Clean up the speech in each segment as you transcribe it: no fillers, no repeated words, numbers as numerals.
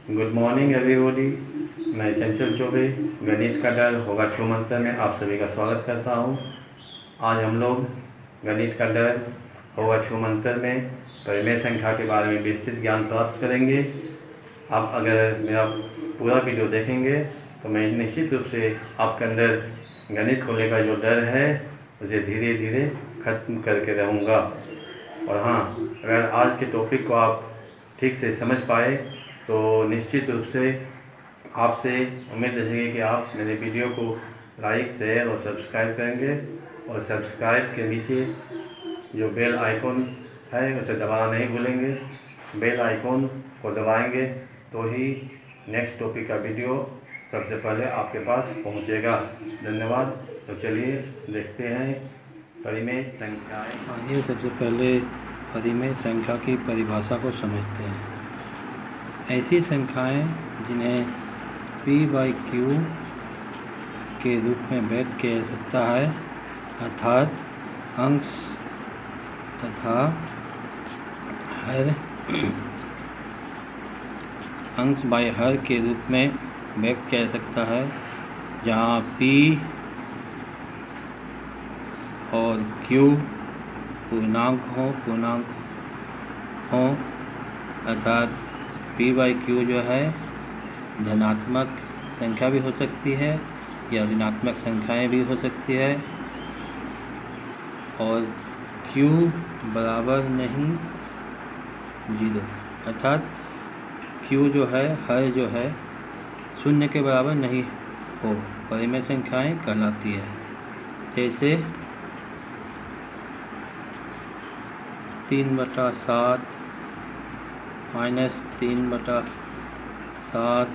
Good morning everybody. मैं चंचल चौबे गणित का डर होगा छू मंत्र में आप सभी का स्वागत करता हूं। आज हम लोग गणित का डर होगा छू मंत्र में परिमेय संख्या के बारे में विस्तृत ज्ञान प्राप्त करेंगे। आप अगर मेरा पूरा वीडियो देखेंगे तो मैं निश्चित रूप से आपके अंदर गणित को लेकर जो डर है उसे धीरे धीरे खत्म करके रहूँगा। और हाँ, अगर आज के टॉपिक को आप ठीक से समझ पाए तो निश्चित रूप से आपसे उम्मीद रहेगी कि आप मेरे वीडियो को लाइक, शेयर और सब्सक्राइब करेंगे। और सब्सक्राइब के नीचे जो बेल आइकॉन है उसे दबाना नहीं भूलेंगे। बेल आइकॉन को दबाएंगे तो ही नेक्स्ट टॉपिक का वीडियो सबसे पहले आपके पास पहुंचेगा। धन्यवाद। तो चलिए देखते हैं परिमेय संख्याएं। आइए सबसे पहले परिमेय संख्या की परिभाषा को समझते हैं। ऐसी संख्याएं जिन्हें p/q के रूप में व्यक्त किया जा सकता है, अर्थात अंश तथा हर अंश बाय हर के रूप में व्यक्त किया जा सकता है, जहाँ p और q पूर्णांक हों, अर्थात p/q जो है धनात्मक संख्या भी हो सकती है या ऋणात्मक संख्याएं भी हो सकती है, और q बराबर नहीं 0, अर्थात q जो है हर जो है शून्य के बराबर नहीं हो, परिमेय संख्याएं कहलाती है। जैसे 3/7 -3/7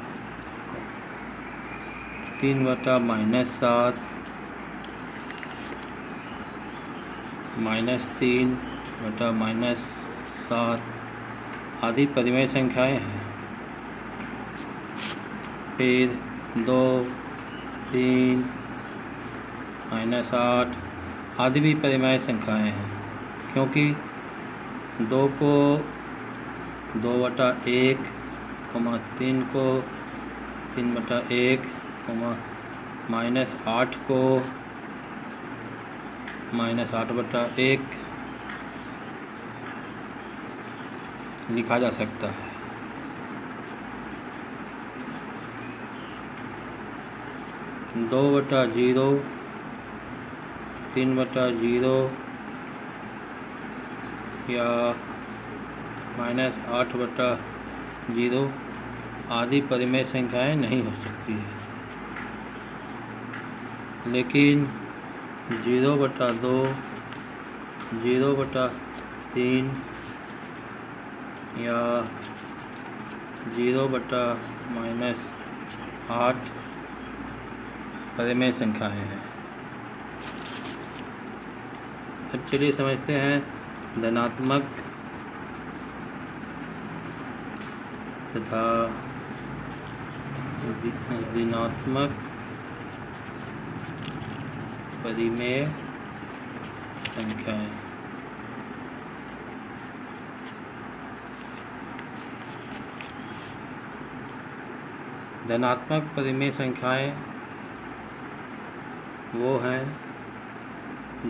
3/-7 -3/-7 आदि परिमेय संख्याएं हैं। फिर 2, 3, -8 आदि भी परिमेय संख्याएं हैं, क्योंकि 2 को 2/1, 3 को 3/1, -8 को -8/1 लिखा जा सकता है। दो बटा 0, 3/0 या -8/0 आदि परिमेय संख्याएं नहीं हो सकती है, लेकिन 0/2, 0/3 या 0/-8 परिमेय संख्याएं हैं। अब चलिए समझते हैं धनात्मक तथा ऋणात्मक परिमेय संख्याएं। धनात्मक परिमेय संख्याएं वो हैं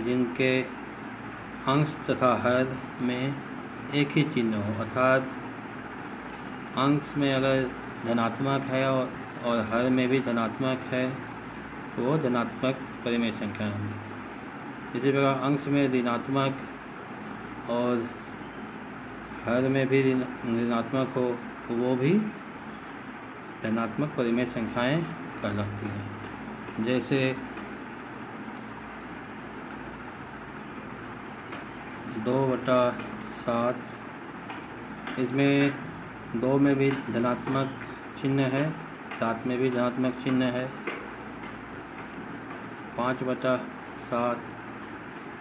जिनके अंश तथा हर में एक ही चिन्ह हो, अर्थात अंश में अगर धनात्मक है और हर में भी धनात्मक है तो वो धनात्मक परिमेय संख्या है। इसी प्रकार अंश में ऋणात्मक और हर में भी ऋणात्मक हो तो वो भी धनात्मक परिमेय संख्याएं कहलाती हैं। जैसे 2/7, इसमें 2 में भी धनात्मक चिन्ह है, 7 में भी धनात्मक चिन्ह है। 5/7,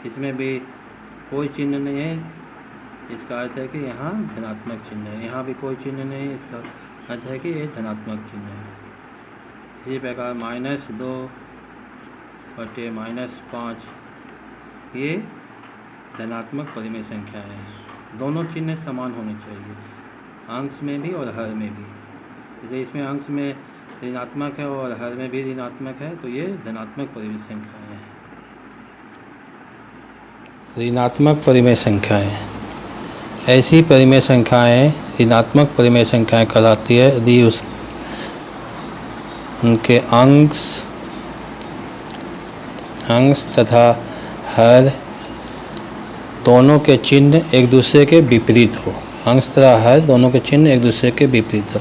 इसमें भी कोई चिन्ह नहीं है, इसका अर्थ है कि यहाँ धनात्मक चिन्ह है। यहाँ भी कोई चिन्ह नहीं है, इसका अर्थ है कि ये धनात्मक चिन्ह है। इसी प्रकार -2/-5 ये धनात्मक परिमेय संख्याएं हैं। दोनों चिन्ह समान होने चाहिए, अंश में भी और हर में भी। जैसे इसमें अंश में ऋणात्मक है और हर में भी ऋणात्मक है, तो ये धनात्मक परिमेय संख्याएं हैं। ऋणात्मक परिमेय संख्याएं, ऐसी परिमेय संख्याएं ऋणात्मक परिमेय संख्याएं कहलाती है यदि उनके अंश तथा हर दोनों के चिन्ह एक दूसरे के विपरीत हो। अंश तथा हर दोनों के चिन्ह एक दूसरे के विपरीत हो।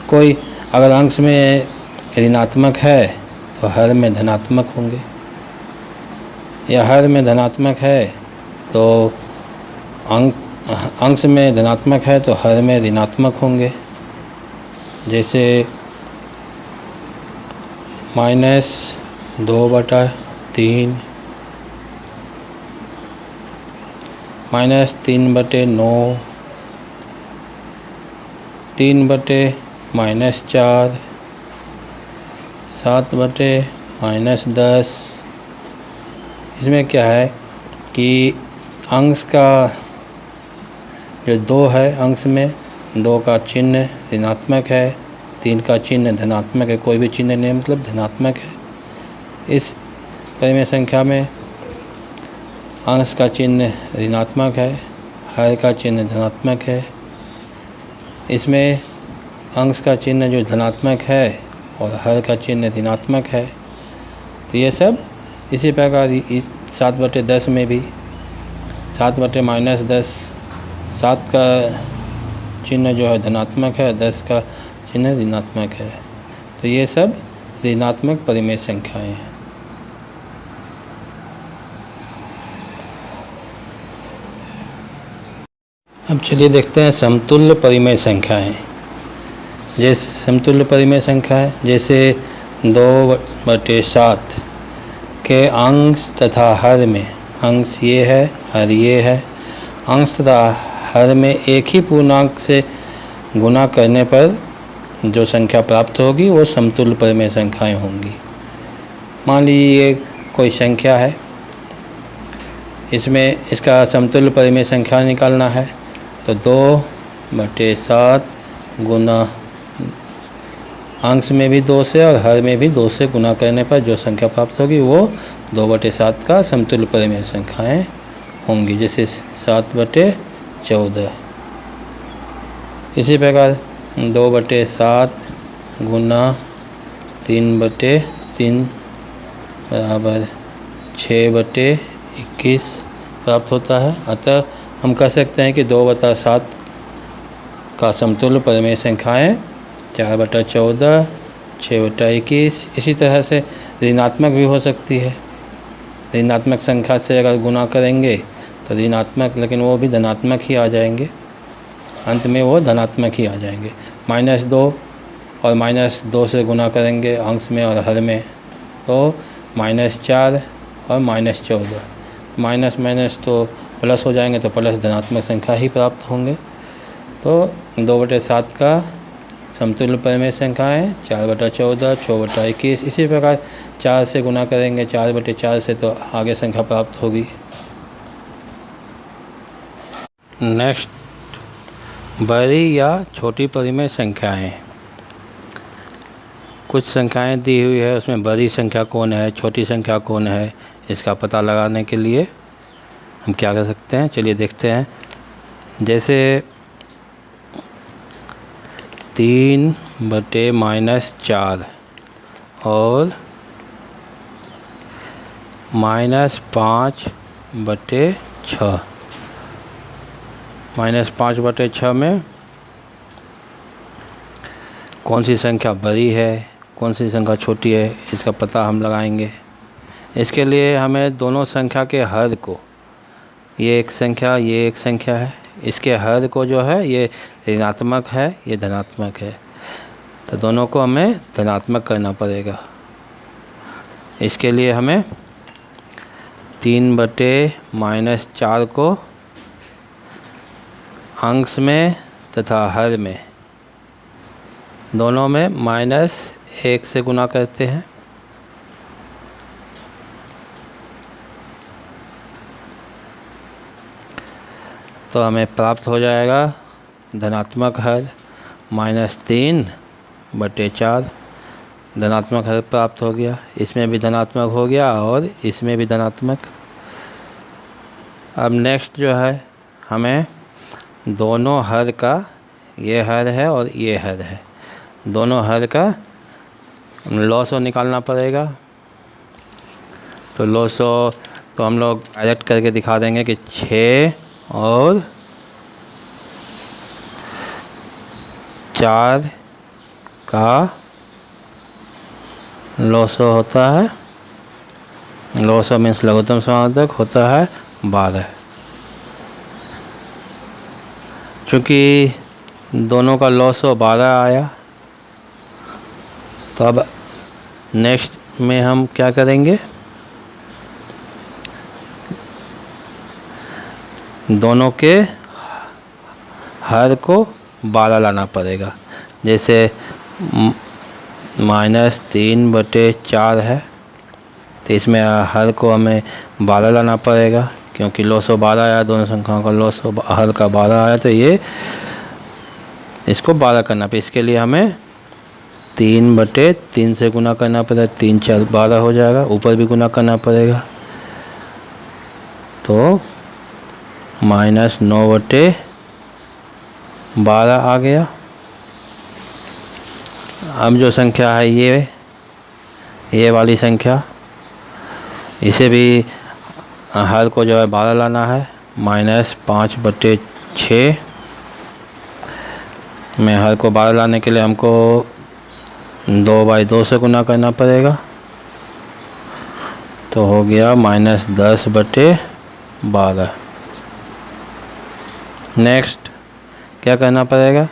कोई अगर अंश में ऋणात्मक है तो हर में धनात्मक होंगे, या हर में धनात्मक है तो अंश में धनात्मक है तो हर में ऋणात्मक होंगे। जैसे -2/3 -3/9 3/-4 7/-10। इसमें क्या है कि अंश का जो 2 है, अंश में 2 का चिन्ह ऋणात्मक है, 3 का चिन्ह धनात्मक है, कोई भी चिन्ह नहीं मतलब धनात्मक है। इस परिमेय संख्या में अंश का चिन्ह ऋणात्मक है, हर का चिन्ह धनात्मक है। इसमें अंश का चिन्ह जो धनात्मक है और हर का चिन्ह ऋणात्मक है। तो ये सब इसी प्रकार 7/10 में भी 7/-10, 7 का चिन्ह जो है धनात्मक है, 10 का चिन्ह ऋणात्मक है। तो ये सब ऋणात्मक परिमेय संख्याएं हैं। अब चलिए देखते हैं समतुल्य परिमेय संख्याएं। जैसे समतुल्य परिमेय संख्याएं जैसे 2/7 के अंश तथा हर में, अंश ये है, हर ये है, अंश तथा हर में एक ही पूर्णांक से गुणा करने पर जो संख्या प्राप्त होगी वो समतुल्य परिमेय संख्याएं होंगी। मान लीजिए ये कोई संख्या है, इसमें इसका समतुल्य परिमेय संख्या निकालना है तो 2/7 गुना अंश में भी 2 से और हर में भी 2 से गुना करने पर जो संख्या प्राप्त होगी वो 2/7 का समतुल्य परिमेय संख्याएं होंगी। जैसे 7/14। इसी प्रकार 2/7 गुना 3/3 बराबर 6/21 प्राप्त होता है। अतः हम कह सकते हैं कि 2/7 का समतुल्य परिमेय संख्याएं 4/14, 6/21। इसी तरह से ऋणात्मक भी हो सकती है। ऋणात्मक संख्या से अगर गुणा करेंगे तो ऋणात्मक, लेकिन वो भी धनात्मक ही आ जाएंगे, अंत में वो धनात्मक ही आ जाएंगे। -2 और -2 से गुणा करेंगे अंश में और हर में तो -4 और -14। माइनस तो प्लस हो जाएंगे तो प्लस धनात्मक संख्या ही प्राप्त होंगे। तो 2/7 का समतुल्य परिमेय संख्याएं 4/14, 6/21। इसी प्रकार 4 से गुणा करेंगे 4/4 से तो आगे संख्या प्राप्त होगी। नेक्स्ट, बड़ी या छोटी परिमेय संख्याएं। कुछ संख्याएं दी हुई है, उसमें बड़ी संख्या कौन है, छोटी संख्या कौन है, इसका पता लगाने के लिए हम क्या कर सकते हैं, चलिए देखते हैं। जैसे 3/-4 और -5/6। -5/6 में कौन सी संख्या बड़ी है, कौन सी संख्या छोटी है, इसका पता हम लगाएंगे। इसके लिए हमें दोनों संख्या के हर को, ये एक संख्या, ये एक संख्या है, इसके हर को जो है ये ऋणात्मक है, ये धनात्मक है, तो दोनों को हमें धनात्मक करना पड़ेगा। इसके लिए हमें 3/-4 को अंश में तथा हर में दोनों में -1 से गुणा करते हैं। तो हमें प्राप्त हो जाएगा धनात्मक हर -3 बटे 4 धनात्मक हर प्राप्त हो गया। इसमें भी धनात्मक हो गया और इसमें भी धनात्मक। अब नेक्स्ट जो है, हमें दोनों हर का, ये हर है और ये हर है, दोनों हर का लॉसो निकालना पड़ेगा। तो लॉसो तो हम लोग डायरेक्ट करके दिखा देंगे कि 6 और 4 का लॉसो होता है, लॉसो मीन्स लघुत्तम समावर्तक होता है 12। चूँकि दोनों का लॉसो 12 आया, तो अब नेक्स्ट में हम क्या करेंगे, दोनों के हर को 12 लाना पड़ेगा। जैसे -3/4 है, तो इसमें हर को हमें 12 लाना पड़ेगा, क्योंकि लॉसो 12 आया, दोनों संख्याओं का लॉसो हर का 12 आया, तो ये इसको 12 करना पड़ेगा। इसके लिए हमें 3/3 से गुना करना पड़ेगा, 3 4 12 हो जाएगा। ऊपर भी गुना करना पड़ेगा, तो -9/12 आ गया। अब जो संख्या है ये वाली संख्या, इसे भी हर को जो है 12 लाना है। -5/6 में हर को 12 लाने के लिए हमको 2/2 से गुना करना पड़ेगा, तो हो गया -10/12। नेक्स्ट क्या करना पड़ेगा,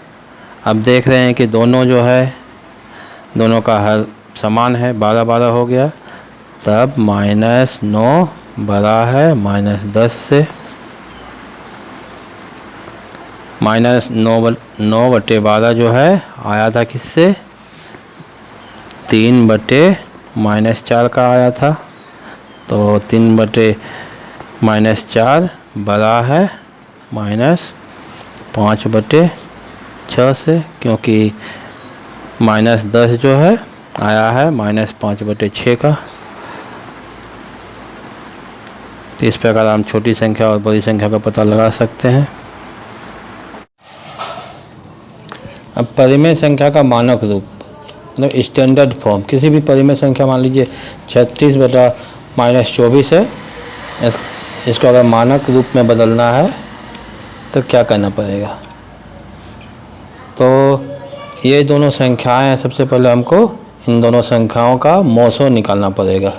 अब देख रहे हैं कि दोनों जो है, दोनों का हर समान है, 12/12 हो गया। तब -9 बड़ा है -10 से। -9/12 जो है आया था किससे, 3/-4 का आया था, तो 3/-4 बड़ा है -5/6 से, क्योंकि -10 जो है आया है -5/6 का। तो इस प्रकार हम छोटी संख्या और बड़ी संख्या का पता लगा सकते हैं। अब परिमेय संख्या का मानक रूप, मतलब स्टैंडर्ड फॉर्म, किसी भी परिमेय संख्या, मान लीजिए 36/-24 है, इसको अगर मानक रूप में बदलना है तो क्या करना पड़ेगा। तो ये दोनों संख्याएं हैं, सबसे पहले हमको इन दोनों संख्याओं का मोसो निकालना पड़ेगा।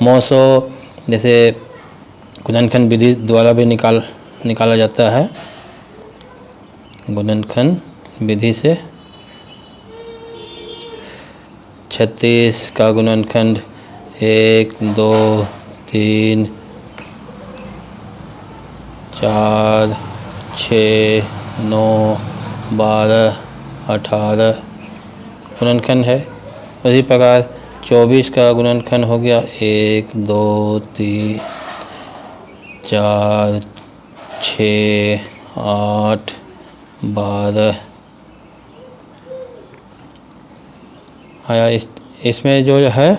मोसो जैसे गुणनखंड विधि द्वारा भी निकाला जाता है। गुणनखंड विधि से 36 का गुणनखंड 1 2 3 4 6 9 12 18 गुणनखंड है। उसी प्रकार 24 का गुणनखंड हो गया 1 2 3 4 6 8 12 आया। इसमें जो है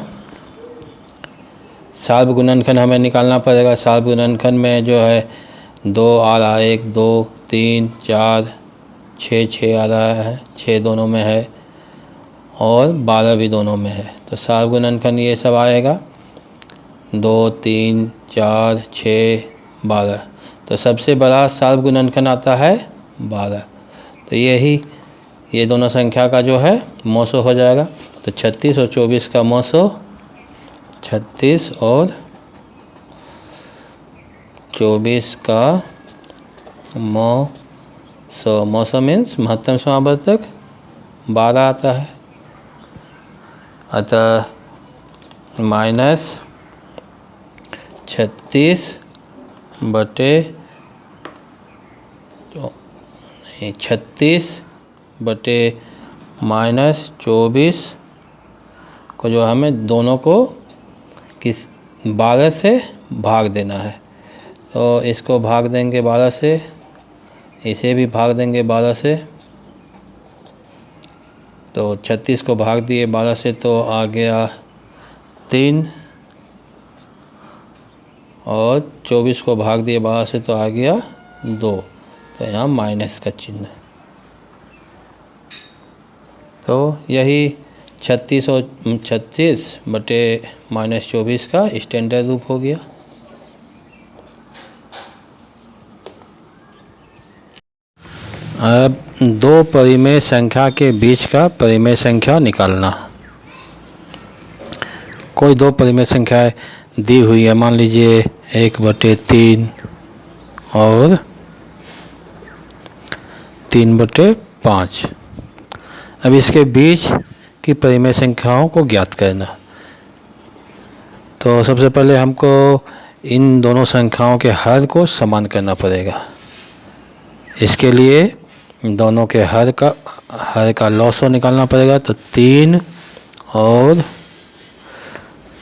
सार्व गुणनखंड हमें निकालना पड़ेगा। सार्व गुणनखंड में जो है 2 आ रहा है, 1 2 3 4 6 आ रहा है, 6 दोनों में है और 12 भी दोनों में है। तो सार्व गुणनखंड ये सब आएगा 2 3 4 6 12। तो सबसे बड़ा सार्व गुणनखंड आता है 12। तो ये दोनों संख्या का जो है मोसो हो जाएगा। तो 36 और 24 का मोसो, 36 और 24 का मोसो मीन्स महत्तम समावर्तक 12 आता है। अतः -24 को जो हमें दोनों को 12 से भाग देना है। तो इसको भाग देंगे 12 से, इसे भी भाग देंगे 12 से। तो 36 को भाग दिए 12 से तो आ गया 3 और 24 को भाग दिए 12 से तो आ गया 2। तो यहाँ माइनस का चिन्ह है। तो यही 36 और 36 बटे -24 का स्टैंडर्ड रूप हो गया। अब दो परिमेय संख्या के बीच का परिमेय संख्या निकालना। कोई दो परिमेय संख्या दी हुई है, मान लीजिए 1/3 और 3/5। अब इसके बीच की परिमेय संख्याओं को ज्ञात करना। तो सबसे पहले हमको इन दोनों संख्याओं के हर को समान करना पड़ेगा। इसके लिए दोनों के हर का लॉसो निकालना पड़ेगा। तो 3 और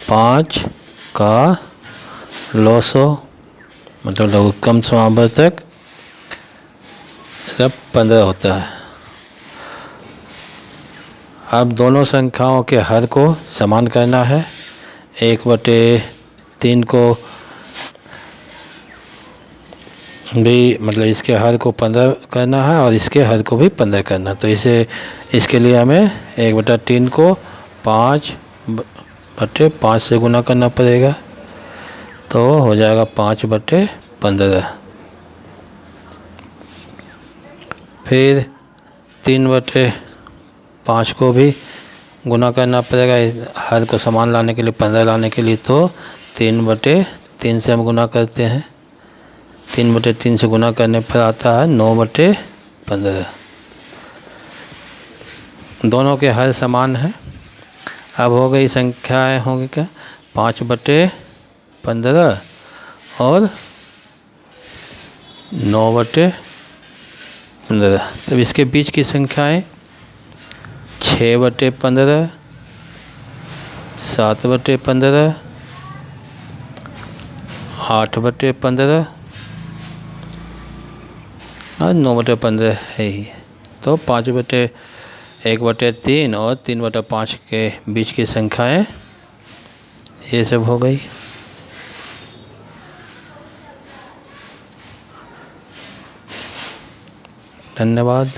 5 का लॉसो मतलब लघुत्तम समावर्तक जब 15 होता है। अब दोनों संख्याओं के हर को समान करना है। 1/3 को भी मतलब इसके हर को 15 करना है और इसके हर को भी 15 करना। तो इसके लिए हमें 1/3 को 5/5 से गुना करना पड़ेगा। तो हो जाएगा 5/15। फिर 3/5 को भी गुना करना पड़ेगा हर को समान लाने के लिए, 15 लाने के लिए। तो 3/3 से हम गुना करते हैं। 3/3 से गुना करने पर आता है 9/15। दोनों के हर समान है। अब हो गई संख्याएं होंगी क्या 5/15 और 9/15। तब इसके बीच की संख्याएं 6/15, 7/15, 8/15 और 9/15 है ही। तो 1/3 और 3/5 के बीच की संख्याएं ये सब हो गई। धन्यवाद।